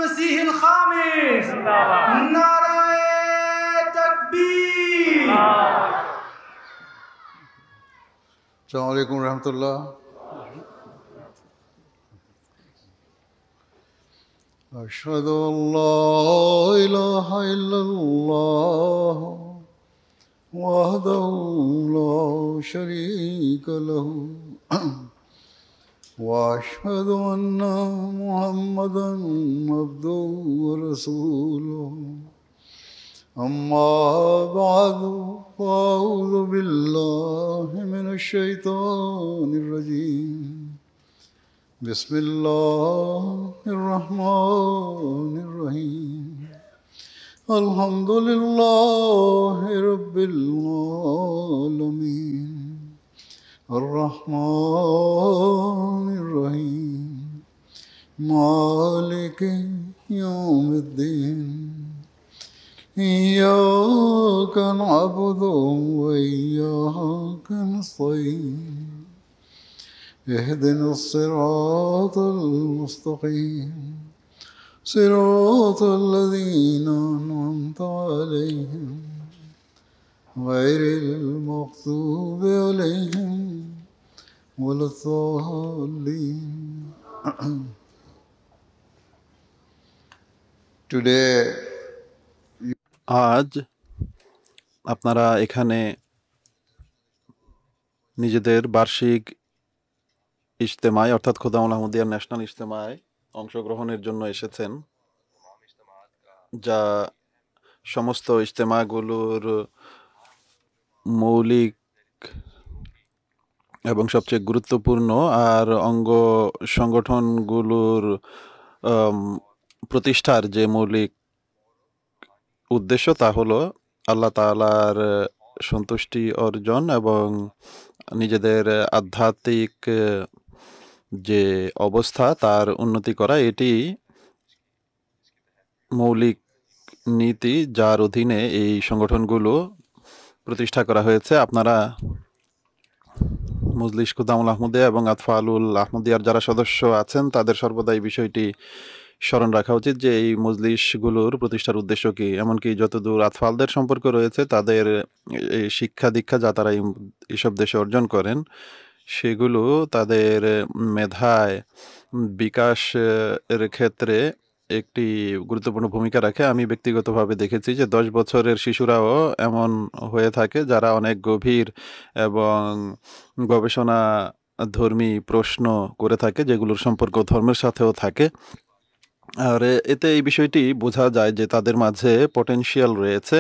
المسيح الخامس نعرة تكبير. السلام عليكم ورحمة الله. أشهد أن لا إله إلا الله وحده لا شريك له وأشهد أن محمدا عبده ورسوله. أما بعد فأعوذ بالله من الشيطان الرجيم. بسم الله الرحمن الرحيم. الحمد لله رب العالمين الرحمن الرحيم مالك يوم الدين. إياك نعبد وإياك نستعين. اهدنا الصراط المستقيم صراط الذين أنعمت عليهم غير المغضوب عليهم ولا الضالين. Today, আজ আপনারা এখানে নিজেদের বার্ষিক ইজতেমায় অর্থাৎ খোদামুল আহমদিয়ার ন্যাশনাল ইজতেমায় অংশগ্রহণের জন্য এসেছেন, যা সমস্ত ইজতেমাগুলোর মৌলিক এবং সবচেয়ে গুরুত্বপূর্ণ, আর অঙ্গ সংগঠনগুলোর প্রতিষ্ঠার যে মৌলিক উদ্দেশ্য তা হলো আল্লাহ তাআলার সন্তুষ্টি অর্জন এবং নিজেদের আধ্যাত্মিক যে অবস্থা তার উন্নতি করা। এটি মৌলিক নীতি যার অধীনে এই সংগঠনগুলো প্রতিষ্ঠা করা হয়েছে। আপনারা মজলিস খুদামুল আহমদিয়া এবং আতফালুল আহমদিয়ার যারা সদস্য আছেন তাদের সর্বদা এই বিষয়টি স্মরণ রাখা উচিত যে এই মজলিসগুলোর প্রতিষ্ঠার উদ্দেশ্য কি, এমনকি যতদূর আতফালদের সম্পর্ক রয়েছে তাদের এই শিক্ষা দীক্ষা যা তারা এইসব দেশে অর্জন করেন সেগুলো তাদের মেধায় বিকাশের ক্ষেত্রে একটি গুরুত্বপূর্ণ ভূমিকা রাখে। আমি ব্যক্তিগতভাবে দেখেছি যে 10 বছরের শিশুরাও এমন হয়ে থাকে যারা অনেক গভীর এবং গবেষণা ধর্মী প্রশ্ন করে থাকে যেগুলোর সম্পর্ক ধর্মের সাথেও থাকে। আর এতে এই বিষয়টি বোঝা যায় যে তাদের মাঝে পটেনশিয়াল রয়েছে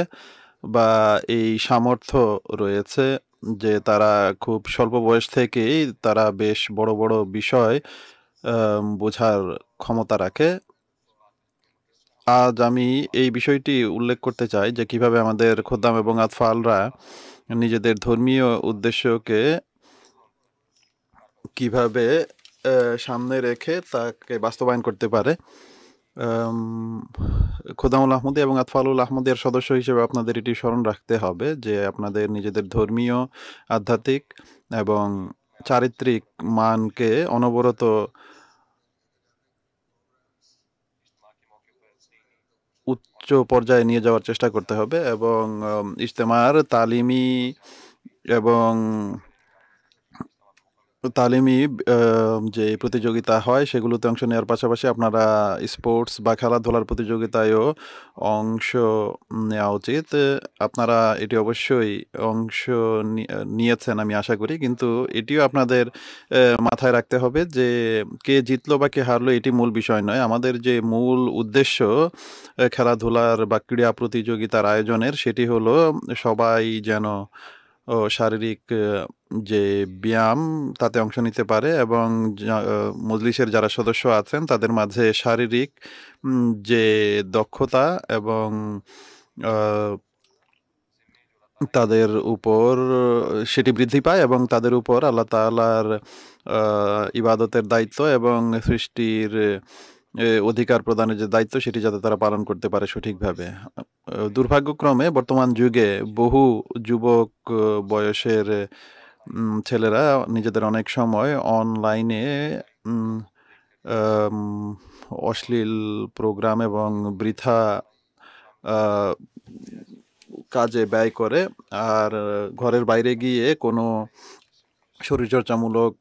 বা এই সামর্থ্য রয়েছে যে তারা খুব স্বল্প বয়স থেকেই তারা বেশ বড় বড় বিষয় বোঝার ক্ষমতা রাখে। আজ আমি এই বিষয়টি উল্লেখ করতে চাই যে কিভাবে আমাদের খোদ্দাম এবং আতফালরা নিজেদের ধর্মীয় উদ্দেশ্যকে কিভাবে সামনে রেখে তাকে বাস্তবায়ন করতে পারে। খোদামুল আহমদি এবং আতফালুল আহমদিয়ার সদস্য হিসেবে আপনাদের এটি স্মরণ রাখতে হবে যে আপনাদের নিজেদের ধর্মীয়, আধ্যাত্মিক এবং চারিত্রিক মানকে অনবরত উচ্চ পর্যায়ে নিয়ে যাওয়ার চেষ্টা করতে হবে এবং ইজতেমার তালিমি যে প্রতিযোগিতা হয় সেগুলোতে অংশ নেওয়ার পাশাপাশি আপনারা স্পোর্টস বা খেলাধুলার প্রতিযোগিতায়ও অংশ নেওয়া উচিত। আপনারা এটি অবশ্যই অংশ নিয়েছেন আমি আশা করি, কিন্তু এটিও আপনাদের মাথায় রাখতে হবে যে কে জিতলো বা কে হারলো এটি মূল বিষয় নয়। আমাদের যে মূল উদ্দেশ্য খেলাধুলার বা ক্রীড়া প্রতিযোগিতার আয়োজনের সেটি হলো সবাই যেন শারীরিক যে ব্যায়াম তাতে অংশ নিতে পারে এবং মজলিসের যারা সদস্য আছেন তাদের মাঝে শারীরিক যে দক্ষতা এবং তাদের উপর সেটি বৃদ্ধি পায় এবং তাদের উপর আল্লাহ তাআলার ইবাদতের দায়িত্ব এবং সৃষ্টির অধিকার প্রদানের যে দায়িত্ব সেটি যাতে তারা পালন করতে পারে সঠিকভাবে। দুর্ভাগ্যক্রমে বর্তমান যুগে বহু যুবক বয়সের ছেলেরা নিজেদের অনেক সময় অনলাইনে অশ্লীল প্রোগ্রাম এবং বৃথা আহ, কাজে ব্যয় করে, আর ঘরের বাইরে গিয়ে কোনো শরীরচর্চামূলক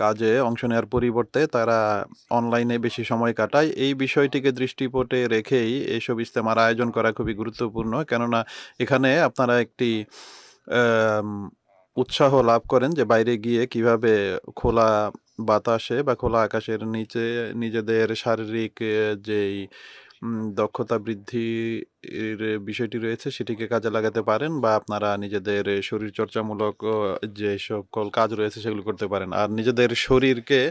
কাজে অংশ নেওয়ার পরিবর্তে তারা অনলাইনে বেশি সময় কাটায়। এই বিষয়টিকে দৃষ্টিপটে রেখেই এইসব ইজতেমার আয়োজন করা খুবই গুরুত্বপূর্ণ, কেননা এখানে আপনারা একটি আম, উৎসাহ লাভ করেন যে বাইরে গিয়ে কিভাবে খোলা বাতাসে বা খোলা আকাশের নিচে নিজেদের শারীরিক যেই দক্ষতা বৃদ্ধির বিষয়টি রয়েছে সেটিকে কাজে লাগাতে পারেন, বা আপনারা নিজেদের শরীরচর্চামূলক যে সকল কাজ রয়েছে সেগুলো করতে পারেন। আর নিজেদের শরীরকে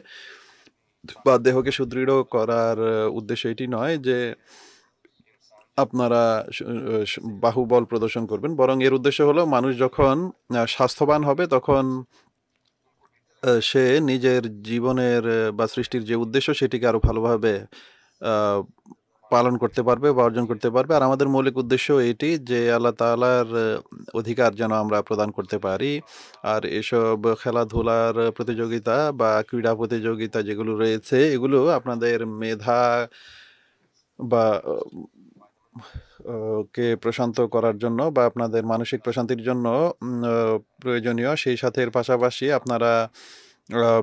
বা দেহকে সুদৃঢ় করার উদ্দেশ্য এটি নয় যে আপনারা বাহুবল প্রদর্শন করবেন, বরং এর উদ্দেশ্য হলো মানুষ যখন স্বাস্থ্যবান হবে তখন সে নিজের জীবনের বা সৃষ্টির যে উদ্দেশ্য সেটিকে আরো ভালোভাবে আহ, পালন করতে পারবে বা অর্জন করতে পারবে। আর আমাদের মৌলিক উদ্দেশ্য এটি যে আল্লাহ তাআলার অধিকার যেন আমরা প্রদান করতে পারি। আর এসব খেলাধুলার প্রতিযোগিতা বা ক্রীড়া প্রতিযোগিতা যেগুলো রয়েছে এগুলো আপনাদের মেধা বা কে প্রশান্ত করার জন্য বা আপনাদের মানসিক প্রশান্তির জন্য প্রয়োজনীয়। সেই সাথে এর পাশাপাশি আপনারা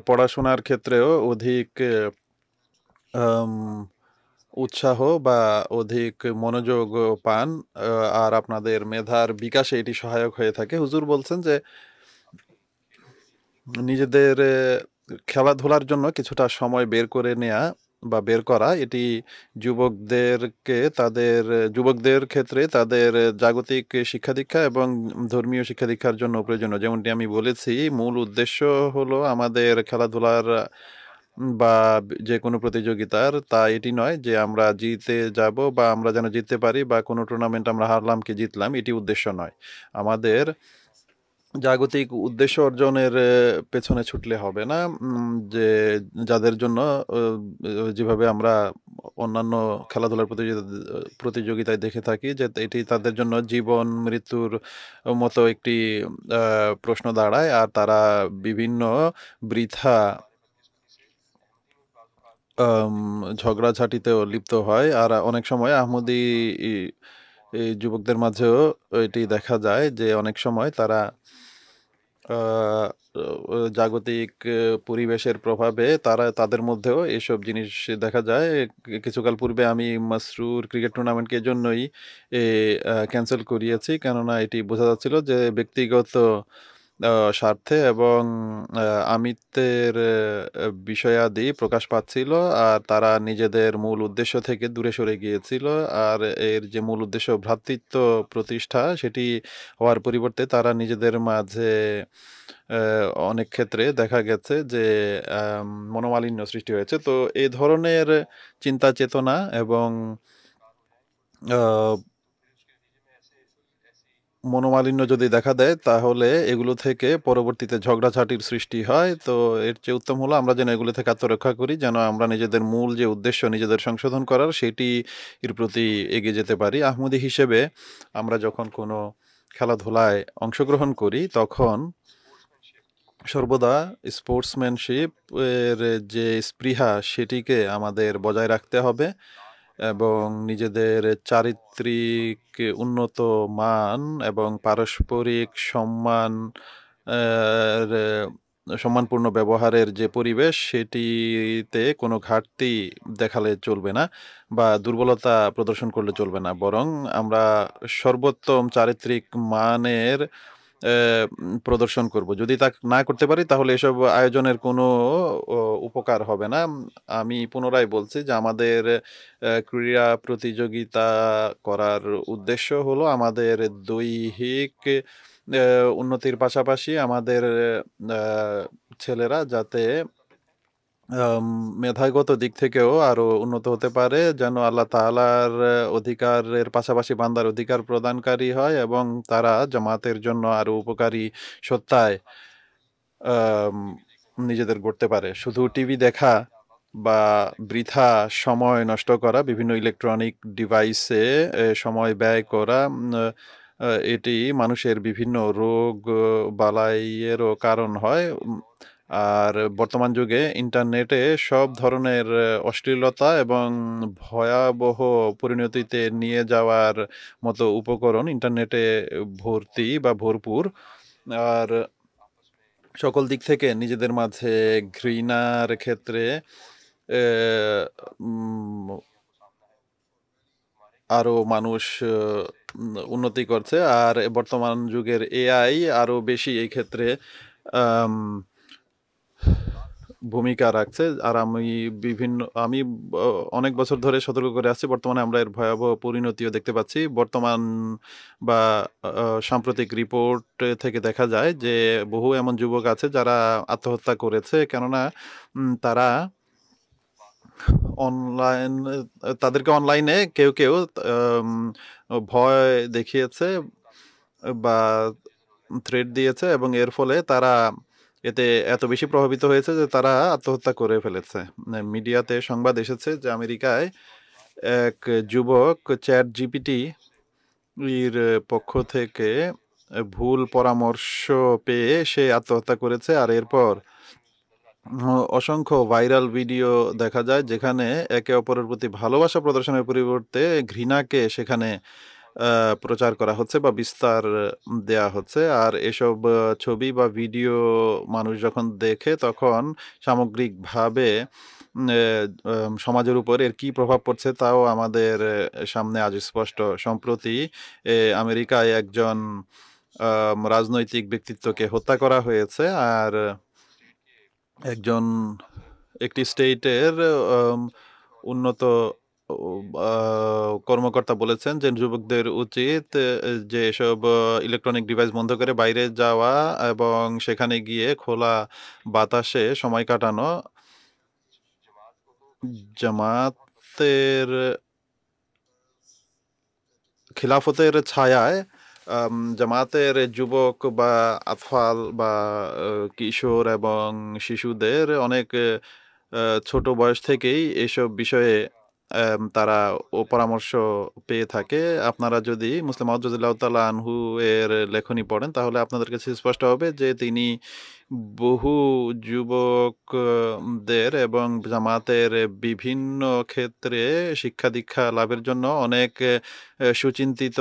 পড়াশোনার ক্ষেত্রেও অধিক আম, উৎসাহ বা অধিক মনোযোগ পান, আর আপনাদের মেধার বিকাশে এটি সহায়ক হয়ে থাকে। হুজুর বলছেন যে নিজেদের খেলাধুলার জন্য কিছুটা সময় বের করে নেয়া বা বের করা এটি যুবকদের ক্ষেত্রে তাদের জাগতিক শিক্ষা দীক্ষা এবং ধর্মীয় শিক্ষা দীক্ষার জন্য প্রয়োজনীয়। যেমনটি আমি বলেছি, মূল উদ্দেশ্য হলো আমাদের খেলাধুলার বা যে কোনো প্রতিযোগিতার তা এটি নয় যে আমরা জিতে যাব বা আমরা যেন জিততে পারি বা কোনো টুর্নামেন্ট আমরা হারলাম কি জিতলাম, এটি উদ্দেশ্য নয়। আমাদের জাগতিক উদ্দেশ্য অর্জনের পেছনে ছুটলে হবে না। যে যাদের জন্য যেভাবে আমরা অন্যান্য খেলাধুলার প্রতিযোগিতায় দেখে থাকি যে এটি তাদের জন্য জীবন মৃত্যুর মতো একটি প্রশ্ন দাঁড়ায়, আর তারা বিভিন্ন বৃথা ঝগড়াঝাটিতেও লিপ্ত হয়। আর অনেক সময় আহমদি এই যুবকদের মাঝেও এটি দেখা যায় যে অনেক সময় তারা আহ, জাগতিক পরিবেশের প্রভাবে তাদের মধ্যেও এসব জিনিস দেখা যায়। কিছুকাল পূর্বে আমি মাসরুর ক্রিকেট টুর্নামেন্টকে জন্যই ক্যান্সেল করিয়েছি, কেননা এটি বোঝা যাচ্ছিল যে ব্যক্তিগত স্বার্থে এবং আমিত্বের বিষয়াদি প্রকাশ পাচ্ছিল, আর তারা নিজেদের মূল উদ্দেশ্য থেকে দূরে সরে গিয়েছিল। আর এর যে মূল উদ্দেশ্য ভ্রাতৃত্ব প্রতিষ্ঠা, সেটি হওয়ার পরিবর্তে তারা নিজেদের মাঝে অনেক ক্ষেত্রে দেখা গেছে যে মনোমালিন্য সৃষ্টি হয়েছে। তো এই ধরনের চিন্তা চেতনা এবং আহ, মনোমালিন্য যদি দেখা দেয় তাহলে এগুলো থেকে পরবর্তীতে ঝগড়াঝাটির সৃষ্টি হয়। তো এর চেয়ে উত্তম হলো আমরা যেন এগুলো থেকে আত্মরক্ষা করি, যেন আমরা নিজেদের মূল যে উদ্দেশ্য নিজেদের সংশোধন করার সেটি এর প্রতি এগিয়ে যেতে পারি। আহমদি হিসেবে আমরা যখন কোনো খেলাধুলায় অংশগ্রহণ করি তখন সর্বদা স্পোর্টসম্যানশিপ এর যে স্পৃহা সেটিকে আমাদের বজায় রাখতে হবে এবং নিজেদের চারিত্রিক উন্নত মান এবং পারস্পরিক সম্মানপূর্ণ ব্যবহারের যে পরিবেশ সেটিতে কোনো ঘাটতি দেখালে চলবে না বা দুর্বলতা প্রদর্শন করলে চলবে না, বরং আমরা সর্বোত্তম চারিত্রিক মানের প্রদর্শন করব। যদি তা না করতে পারি তাহলে এসব আয়োজনের কোনো উপকার হবে না। আমি পুনরায় বলছি যে আমাদের ক্রীড়া প্রতিযোগিতা করার উদ্দেশ্য হলো আমাদের দৈহিক উন্নতির পাশাপাশি আমাদের ছেলেরা যাতে মেধাগত দিক থেকেও আরো উন্নত হতে পারে, যেন আল্লাহ তাআলার অধিকারের পাশাপাশি বান্দার অধিকার প্রদানকারী হয় এবং তারা জামাতের জন্য আরো উপকারী সত্তায় আম, নিজেদের গড়তে পারে। শুধু টিভি দেখা বা বৃথা সময় নষ্ট করা, বিভিন্ন ইলেকট্রনিক ডিভাইসে সময় ব্যয় করা, এটি মানুষের বিভিন্ন রোগ বালাইয়েরও কারণ হয়। আর বর্তমান যুগে ইন্টারনেটে সব ধরনের অশ্লীলতা এবং ভয়াবহ পরিণতিতে নিয়ে যাওয়ার মতো উপকরণ ইন্টারনেটে ভর্তি বা ভরপুর। আর সকল দিক থেকে নিজেদের মাঝে ঘৃণার ক্ষেত্রে আরো মানুষ উন্নতি করছে। আর বর্তমান যুগের এআই আরো বেশি এই ক্ষেত্রে আম, ভূমিকা রাখছে। আর আমি অনেক বছর ধরে সতর্ক করে আসছি, বর্তমানে আমরা এর ভয়াবহ পরিণতিও দেখতে পাচ্ছি। বর্তমান বা সাম্প্রতিক রিপোর্ট থেকে দেখা যায় যে বহু এমন যুবক আছে যারা আত্মহত্যা করেছে, কেননা তারা অনলাইন তাদেরকে অনলাইনে কেউ কেউ ভয় দেখিয়েছে বা থ্রেট দিয়েছে, এবং এর ফলে তারা এতে এত বেশি প্রভাবিত হয়েছে যে তারা আত্মহত্যা করে ফেলেছে। মিডিয়াতে সংবাদ এসেছে যে আমেরিকায় এক যুবক চ্যাট জিপিটি এর পক্ষ থেকে ভুল পরামর্শ পেয়ে সে আত্মহত্যা করেছে। আর এরপর অসংখ্য ভাইরাল ভিডিও দেখা যায় যেখানে একে অপরের প্রতি ভালোবাসা প্রদর্শনের পরিবর্তে ঘৃণাকে সেখানে প্রচার করা হচ্ছে বা বিস্তার দেয়া হচ্ছে। আর এসব ছবি বা ভিডিও মানুষ যখন দেখে তখন সামগ্রিকভাবে সমাজের উপর এর কি প্রভাব পড়ছে তাও আমাদের সামনে আজ স্পষ্ট। সম্প্রতি আমেরিকায় একজন রাজনৈতিক ব্যক্তিত্বকে হত্যা করা হয়েছে। আর একটি স্টেটের উন্নত কর্মকর্তা বলেছেন যে যুবকদের উচিত যে এসব ইলেকট্রনিক ডিভাইস বন্ধ করে বাইরে যাওয়া এবং সেখানে গিয়ে খোলা বাতাসে সময় কাটানো। জামাতের খিলাফতের ছায়ায় জামাতের যুবক বা আতফাল বা কিশোর এবং শিশুদের অনেক ছোট বয়স থেকেই এসব বিষয়ে তারা পরামর্শ পেয়ে থাকে। আপনারা যদি মুসলিম মাউদ রাদিয়াল্লাহু তাআলা আনহু এর লেখনী পড়েন তাহলে আপনাদের কাছে স্পষ্ট হবে যে তিনি বহু যুবকদের এবং জামাতের বিভিন্ন ক্ষেত্রে শিক্ষা দীক্ষা লাভের জন্য অনেক সুচিন্তিত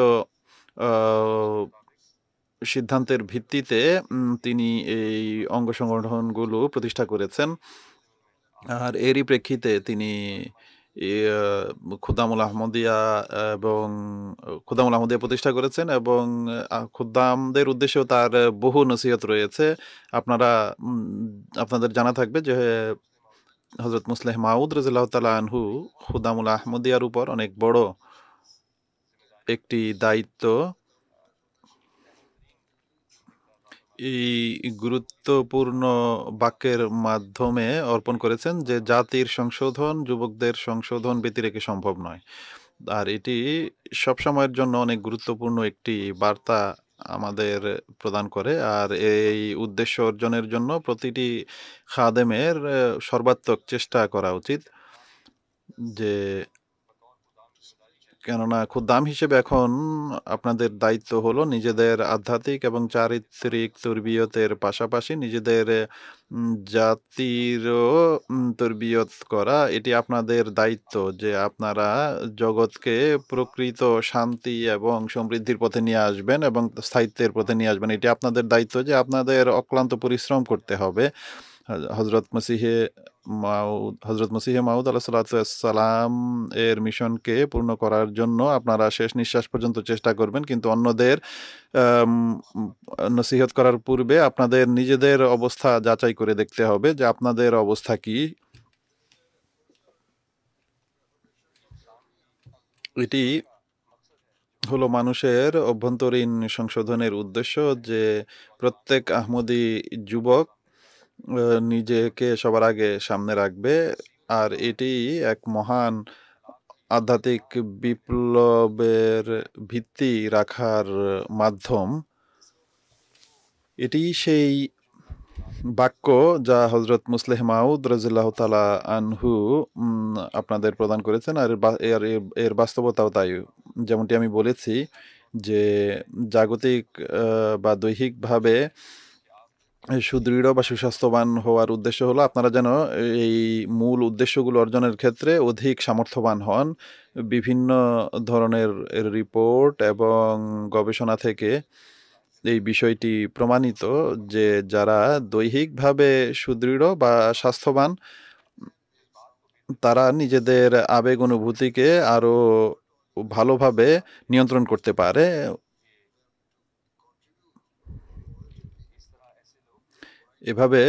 সিদ্ধান্তের ভিত্তিতে তিনি এই অঙ্গ সংগঠনগুলো প্রতিষ্ঠা করেছেন। আর এরই প্রেক্ষিতে তিনি খুদ্দামুল আহমদিয়া এবং খুদ্দামুল আহমদিয়া প্রতিষ্ঠা করেছেন এবং খুদ্দামদের উদ্দেশ্যেও তার বহু নসিহত রয়েছে। আপনাদের জানা থাকবে যে হযরত মুসলিহ মাউদ রাদিয়াল্লাহু তাআলা আনহু খুদ্দামুল আহমদিয়ার উপর অনেক বড় একটি দায়িত্ব এই গুরুত্বপূর্ণ বাক্যের মাধ্যমে অর্পণ করেছেন যে জাতির সংশোধন যুবকদের সংশোধন ব্যতিরেকে সম্ভব নয়। আর এটি সবসময়ের জন্য অনেক গুরুত্বপূর্ণ একটি বার্তা আমাদের প্রদান করে। আর এই উদ্দেশ্য অর্জনের জন্য প্রতিটি খাদেমের সর্বাত্মক চেষ্টা করা উচিত। যে কেননা খুদ্দাম হিসেবে এখন আপনাদের দায়িত্ব হলো নিজেদের আধ্যাত্মিক এবং চারিত্রিক তরবিয়তের পাশাপাশি নিজেদের জাতিরও তরবিয়ত করা। এটি আপনাদের দায়িত্ব যে আপনারা জগৎকে প্রকৃত শান্তি এবং সমৃদ্ধির পথে নিয়ে আসবেন এবং স্থায়িত্বের পথে নিয়ে আসবেন। এটি আপনাদের দায়িত্ব যে আপনাদের অক্লান্ত পরিশ্রম করতে হবে। হজরত মসিহে মাউদ আলাইহিসসালাম এর মিশনকে পূর্ণ করার জন্য আপনারা শেষ নিঃশ্বাস পর্যন্ত চেষ্টা করবেন, কিন্তু অন্যদের নসিহত করার পূর্বে আপনাদের নিজেদের অবস্থা যাচাই করে দেখতে হবে যে আপনাদের অবস্থা কি। এটি হলো মানুষের অভ্যন্তরীণ সংশোধনের উদ্দেশ্য, যে প্রত্যেক আহমদী যুবক নিজেকে সবার আগে সামনে রাখবে। আর এটি এক মহান আধ্যাত্মিক বিপ্লবের ভিত্তি রাখার মাধ্যম। এটি সেই বাক্য যা হজরত মুসলিহ মাউদ রাদিয়াল্লাহু তাআলা আনহু আপনাদের প্রদান করেছেন। আর এর বাস্তবতাও তাই। যেমনটি আমি বলেছি যে জাগতিক বা দৈহিকভাবে সুদৃঢ় বা সুস্বাস্থ্যবান হওয়ার উদ্দেশ্য হলো আপনারা যেন এই মূল উদ্দেশ্যগুলো অর্জনের ক্ষেত্রে অধিক সামর্থ্যবান হন। বিভিন্ন ধরনের রিপোর্ট এবং গবেষণা থেকে এই বিষয়টি প্রমাণিত যে যারা দৈহিকভাবে সুদৃঢ় বা স্বাস্থ্যবান তারা নিজেদের আবেগ অনুভূতিকে আরো ভালোভাবে নিয়ন্ত্রণ করতে পারে। এভাবে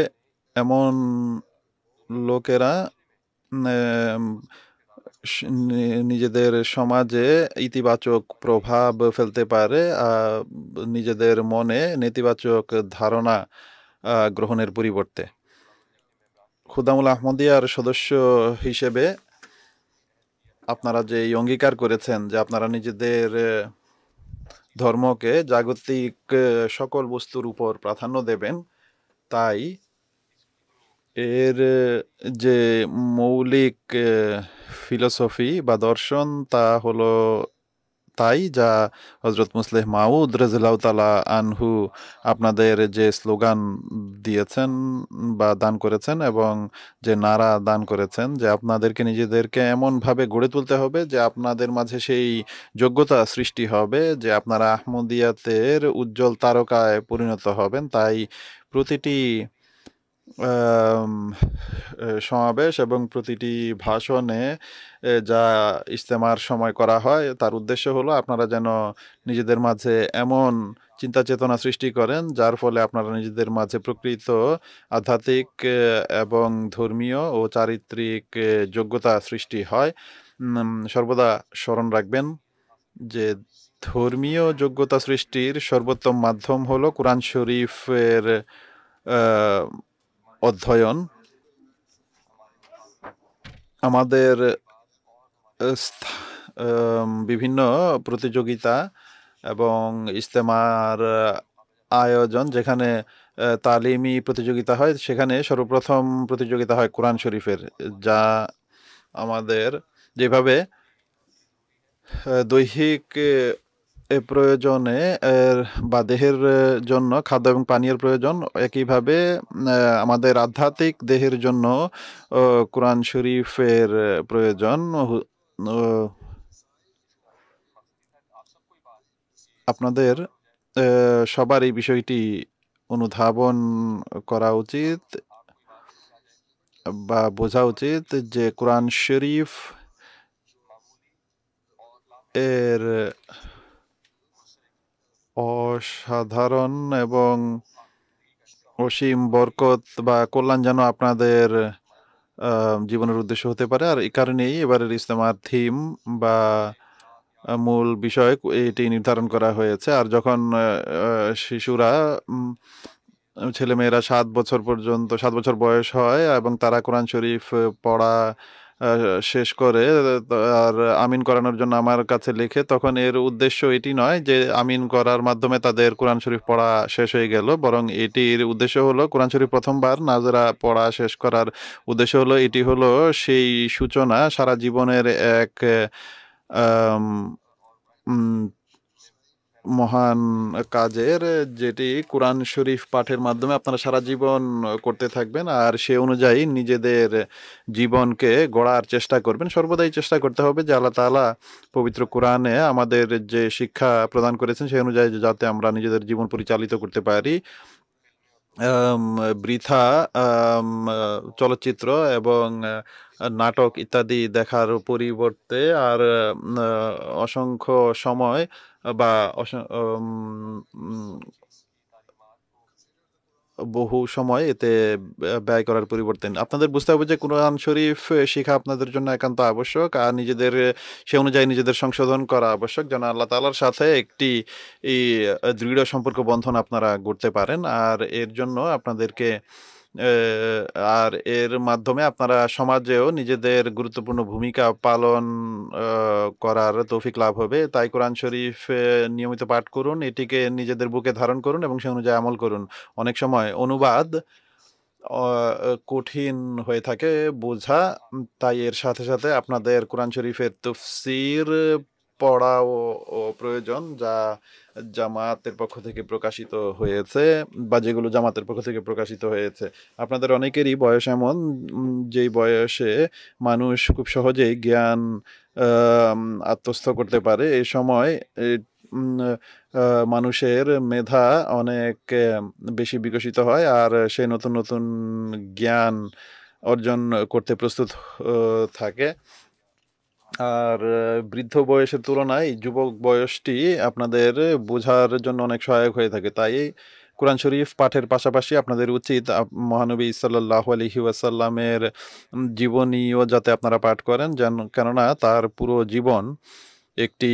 এমন লোকেরা উম, নিজেদের সমাজে ইতিবাচক প্রভাব ফেলতে পারে, নিজেদের মনে নেতিবাচক ধারণা গ্রহণের পরিবর্তে। খুদামুল আহমদিয়ার সদস্য হিসেবে আপনারা যে এই অঙ্গীকার করেছেন যে আপনারা নিজেদের ধর্মকে জাগতিক সকল বস্তুর উপর প্রাধান্য দেবেন, তাই এর যে মৌলিক ফিলোসফি বা দর্শন তা হলো তাই যা হজরত মুসলিহ মাউদ রাদিয়াল্লাহু তাআলা আনহু আপনাদের যে স্লোগান দিয়েছেন বা দান করেছেন এবং যে নারা দান করেছেন যে আপনাদেরকে নিজেদেরকে এমনভাবে গড়ে তুলতে হবে যে আপনাদের মাঝে সেই যোগ্যতা সৃষ্টি হবে যে আপনারা আহমদিয়াতের উজ্জ্বল তারকায় পরিণত হবেন। তাই প্রতিটি সমাবেশ এবং প্রতিটি ভাষণে যা ইজতেমার সময় করা হয় তার উদ্দেশ্য হলো আপনারা যেন নিজেদের মাঝে এমন চিন্তা চেতনা সৃষ্টি করেন যার ফলে আপনারা নিজেদের মাঝে প্রকৃত আধ্যাত্মিক এবং ধর্মীয় ও চারিত্রিক যোগ্যতা সৃষ্টি হয়। সর্বদা স্মরণ রাখবেন যে ধর্মীয় যোগ্যতা সৃষ্টির সর্বোত্তম মাধ্যম হলো কোরআন শরীফের অধ্যয়ন। আমাদের বিভিন্ন প্রতিযোগিতা এবং ইজতেমার আয়োজন যেখানে তালিমি প্রতিযোগিতা হয় সেখানে সর্বপ্রথম প্রতিযোগিতা হয় কোরআন শরীফের, যা আমাদের যেভাবে দৈহিক প্রয়োজনে বা দেহের জন্য খাদ্য এবং পানীয়ের প্রয়োজন, একইভাবে আমাদের আধ্যাত্মিক দেহের জন্য কোরআন শরীফের প্রয়োজন। আপনাদের সবার এই বিষয়টি অনুধাবন করা উচিত বা বোঝা উচিত যে কোরআন শরীফ এর অসাধারণ এবং অসীম বরকত বা কল্যাণ যেন আপনাদের জীবনের উদ্দেশ্য হতে পারে। আর এই কারণেই এবারের ইজতেমার থিম বা মূল বিষয় এটি নির্ধারণ করা হয়েছে। আর যখন শিশুরা ছেলেমেয়েরা 7 বছর বয়স হয় এবং তারা কোরআন শরীফ পড়া শেষ করে আর আমিন করানোর জন্য আমার কাছে লেখে, তখন এর উদ্দেশ্য এটি নয় যে আমিন করার মাধ্যমে তাদের কোরআন শরীফ পড়া শেষ হয়ে গেল, বরং এটির উদ্দেশ্য হলো কোরআন শরীফ প্রথমবার নাজরা পড়া শেষ করার উদ্দেশ্য হলো এটি হলো সেই সূচনা সারা জীবনের এক আম, উম, মহান কাজের, যেটি কোরআন শরীফ পাঠের মাধ্যমে আপনারা সারা জীবন করতে থাকবেন আর সে অনুযায়ী নিজেদের জীবনকে গড়ার চেষ্টা করবেন। সর্বদাই চেষ্টা করতে হবে যে আল্লাহ তাআলা পবিত্র কোরআনে আমাদের যে শিক্ষা প্রদান করেছেন সেই অনুযায়ী যাতে আমরা নিজেদের জীবন পরিচালিত করতে পারি। বৃথা চলচ্চিত্র এবং নাটক ইত্যাদি দেখার পরিবর্তে আর অসংখ্য সময় বা বহু সময় এতে ব্যয় করার পরিবর্তে আপনাদের বুঝতে হবে যে কোরআন শরীফ শিখা আপনাদের জন্য একান্ত আবশ্যক আর নিজেদের সে অনুযায়ী নিজেদের সংশোধন করা আবশ্যক যেন আল্লাহ তাআলার সাথে একটি এই দৃঢ় সম্পর্ক বন্ধন আপনারা গড়তে পারেন। আর এর জন্য আপনাদেরকে আর এর মাধ্যমে আপনারা সমাজেও নিজেদের গুরুত্বপূর্ণ ভূমিকা পালন করার তৌফিক লাভ হবে। তাই কোরআন শরীফ নিয়মিত পাঠ করুন, এটিকে নিজেদের বুকে ধারণ করুন এবং সে অনুযায়ী আমল করুন। অনেক সময় অনুবাদ কঠিন হয়ে থাকে বোঝা, তাই এর সাথে সাথে আপনাদের কোরআন শরীফের তাফসীর পড়াও ও প্রয়োজন, যা জামাতের পক্ষ থেকে প্রকাশিত হয়েছে বা যেগুলো জামাতের পক্ষ থেকে প্রকাশিত হয়েছে। আপনাদের অনেকেরই বয়স এমন যেই বয়সে মানুষ খুব সহজেই জ্ঞান আত্মস্থ করতে পারে। এই সময় মানুষের মেধা অনেক বেশি বিকশিত হয় আর সে নতুন নতুন জ্ঞান অর্জন করতে প্রস্তুত থাকে। আর বৃদ্ধ বয়সের তুলনায় যুবক বয়সটি আপনাদের বোঝার জন্য অনেক সহায়ক হয়ে থাকে। তাই কোরআন শরীফ পাঠের পাশাপাশি আপনাদের উচিত মহানবী সাল্লাল্লাহু আলাইহি ওয়াসাল্লামের জীবনীও যাতে আপনারা পাঠ করেন, কেননা তার পুরো জীবন একটি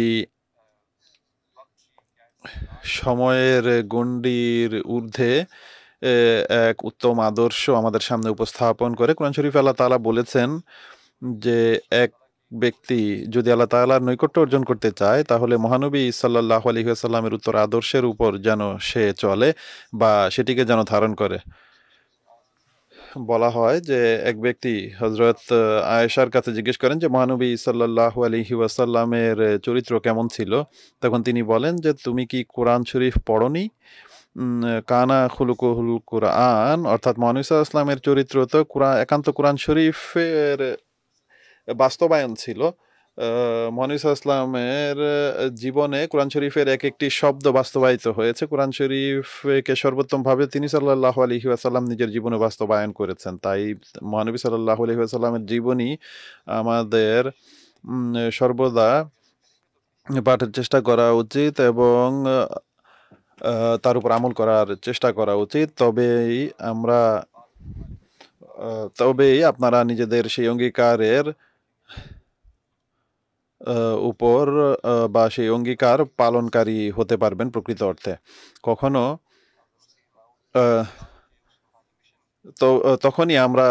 সময়ের গণ্ডির ঊর্ধ্বে এক উত্তম আদর্শ আমাদের সামনে উপস্থাপন করে। কোরআন শরীফ আল্লাহ তাআলা বলেছেন যে এক ব্যক্তি যদি আল্লাহ তাআলার নৈকট্য অর্জন করতে চায় তাহলে মহানবী সাল্লাল্লাহু আলাইহি ওয়াসাল্লামের উত্তর আদর্শের উপর যেন সে চলে বা সেটিকে যেন ধারণ করে। বলা হয় যে এক ব্যক্তি হযরত আয়েশার কাছে জিজ্ঞেস করেন যে মহানবী সাল্লাল্লাহু আলাইহি ওয়াসাল্লামের চরিত্র কেমন ছিল। তখন তিনি বলেন যে তুমি কি কোরআন শরীফ পড়নি? কানা খুলুকুহুল কুরআন, অর্থাৎ মহানবী সাল্লাল্লাহু আলাইহি ওয়াসাল্লামের চরিত্র তো একান্ত কোরআন শরীফের বাস্তবায়ন ছিল। মহানবী সাল্লাল্লাহু আলাইহি ওয়াসাল্লামের জীবনে কোরআন শরীফের এক একটি শব্দ বাস্তবায়িত হয়েছে। কোরআন শরীফকে সর্বোত্তমভাবে তিনি সাল্লাল্লাহু আলাইহি ওয়াসাল্লাম নিজের জীবনে বাস্তবায়ন করেছেন। তাই মহানবী সাল্লাল্লাহু আলাইহি ওয়াসাল্লামের জীবনী আমাদের সর্বদা পাঠের চেষ্টা করা উচিত এবং তার উপর আমল করার চেষ্টা করা উচিত। তবেই আপনারা নিজেদের সেই অঙ্গীকারের উপর বা সেই অঙ্গীকার পালনকারী হতে পারবেন প্রকৃত অর্থে। কখনো তখনই আমরা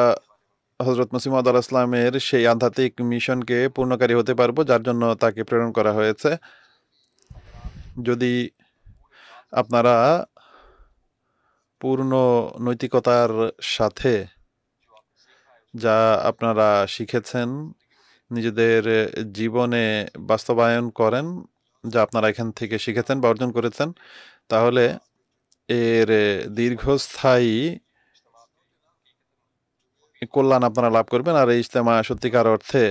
হযরত মসিহ মাউদ আলাইহিস সালামের সেই আধ্যাত্মিক মিশনকে পূর্ণকারী হতে পারবো যার জন্য তাকে প্রেরণ করা হয়েছে। যদি আপনারা পূর্ণ নৈতিকতার সাথে যা আপনারা শিখেছেন নিজেদের জীবনে বাস্তবায়ন করেন, যা আপনারা এখান থেকে শিখেছেন বা অর্জন করেছেন, তাহলে এর দীর্ঘস্থায়ী কল্যাণ আপনারা লাভ করবেন। আর এই ইজতেমা সত্যিকার অর্থে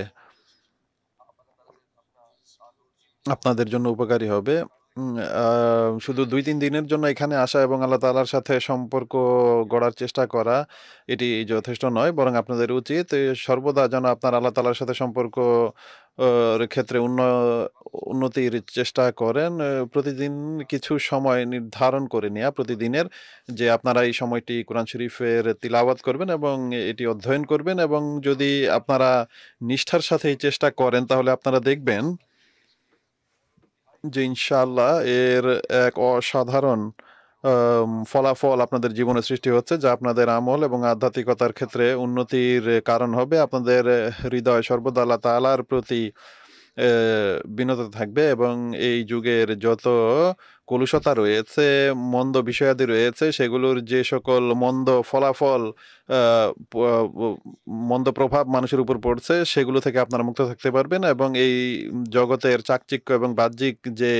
আপনাদের জন্য উপকারী হবে। শুধু 2-3 দিনের জন্য এখানে আসা এবং আল্লাহ তাআলার সাথে সম্পর্ক গড়ার চেষ্টা করা এটি যথেষ্ট নয়, বরং আপনাদের উচিত সর্বদা যেন আপনার আল্লাহ তাআলার সাথে সম্পর্ক ক্ষেত্রে উন্নতির চেষ্টা করেন। প্রতিদিন কিছু সময় নির্ধারণ করে নেওয়া প্রতিদিনের, যে আপনারা এই সময়টি কোরআন শরীফের তিলাওয়াত করবেন এবং এটি অধ্যয়ন করবেন, এবং যদি আপনারা নিষ্ঠার সাথে এই চেষ্টা করেন তাহলে আপনারা দেখবেন যে ইনশাআল্লাহ এর এক অসাধারণ ফলাফল আপনাদের জীবনে সৃষ্টি হচ্ছে, যা আপনাদের আমল এবং আধ্যাত্মিকতার ক্ষেত্রে উন্নতির কারণ হবে। আপনাদের হৃদয় সর্বদা আল্লাহ তাআলার প্রতি বিনত থাকবে এবং এই যুগের যত কলুষতা রয়েছে, মন্দ বিষয়াদি রয়েছে, সেগুলোর যে সকল মন্দ ফলাফল, মন্দ প্রভাব মানুষের উপর পড়ছে, সেগুলো থেকে আপনারা মুক্ত থাকতে পারবেন এবং এই জগতের চাকচিক্য এবং বাহ্যিক যে